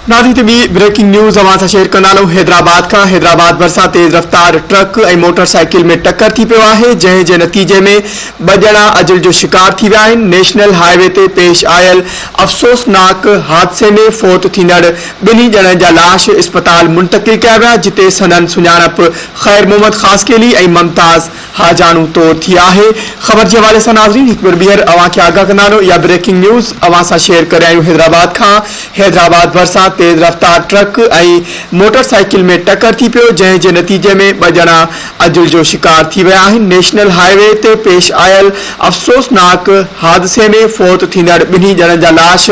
नाज़रीन ॿी breaking news अवां सां शेयर कंदालूं। हैदराबाद भरिसां तेज़ रफ़्तार ट्रक ऐं मोटरसाइकिल में टक्कर थी पियो आहे, जंहिं जे नतीजे में 2 ॼणा अजुल जो शिकार थी विया आहिनि। नेशनल हाईवे ते पेश आयल अफ़सोसनाक हादसे में फ़ौत थींदड़ 2 ॼणनि जा लाश इस्पताल मुंतक़िल कया विया, जिते संदन सुञाणप ख़ैर मोहम्मद ख़ासकेली ऐं मुमताज़ हाजानू तौर थी आहे। ख़बर जे हवाले सां नाज़रीन हिकु बार ॿीहर अवां खे आगाह कंदालूं। इहा ब्रेकिंग न्यूज़ अवां सां शेयर करे आहियूं हैदराबाद खां। हैदराबाद भरिसां तेज़ रफ़्तार ट्रक ऐं मोटरसाइकिल में टक्कर थी पियो, जंहिं जे नतीजे में 2 ॼणा अजुल जो शिकार थी विया आहिनि। नेशनल हाईवे ते पेश आयल अफ़सोसनाक हादसे में फ़ौत थींदड़ 2 ॼणनि जा लाश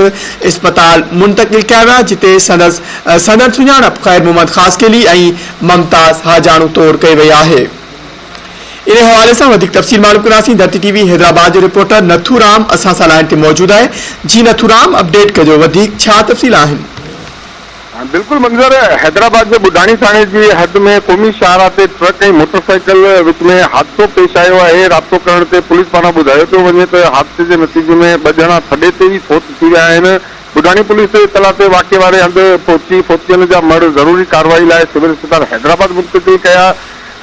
इस्पताल मुंतक़िल कया विया, जिते संदन सुञाणप ख़ैर मोहम्मद ख़ासकेली ऐं मुमताज़ हाजानू तौर कई वई आहे। इन हवाले से वधिक तफ़सील मालूम कंदासीं। धरती टीवी हैदराबाद जो रिपोर्टर नथूराम असां सां लाइन ते मौजूद है। जी नथूराम, अपडेट कजो, वधिक छा तफ़सील आहिनि? बिल्कुल मंजर, हैदराबाद के बुढ़ानी थाने की हद में क़ौमी शाहरा ते ट्रक और मोटरसाइकिल विच में हादसो पेश आयो है। राब्तो करण ते पुलिस पारां ॿुधायो पियो वञे त हादसे के नतीजे में 2 ॼणा थॾे ते ही फ़ौत थी विया आहिनि। बुढ़ानी पुलिस इतला ते वाक़े वारे हंधि पहुची फ़ौतियन जा मड़ ज़रूरी कार्रवाई लाइ सिविल अस्पताल हैदराबाद मुंतक़िल कया।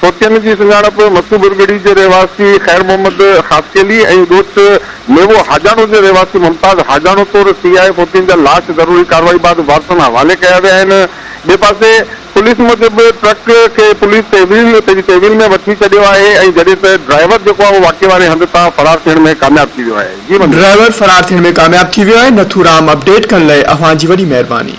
फ़ौतियन की सुञाणप मसूबुरगढ़ी के रहवासी ख़ैर मोहम्मद ख़ासकेली और दोस्त मेवो हाजानो के रहवासी मुमताज़ हाजानो तौर थी है। फ़ौतियन जा लाश ज़रूरी कार्रवाई बाद वारसन हवाले कया विया आहिनि। ॿिए पासे पुलिस मूजिब ट्रक के पुलिस तहवील में वठी छॾियो आहे ऐं जॾहिं त ड्राइवर जेको आहे वाक़े वारे हंधि तां फरार थियण में कामयाब थी वियो आहे। जी ड्राइवर फरार थियण में कामयाब थी वियो आहे। नथूराम, अपडेट करण लाइ अव्हां जी वॾी महिरबानी।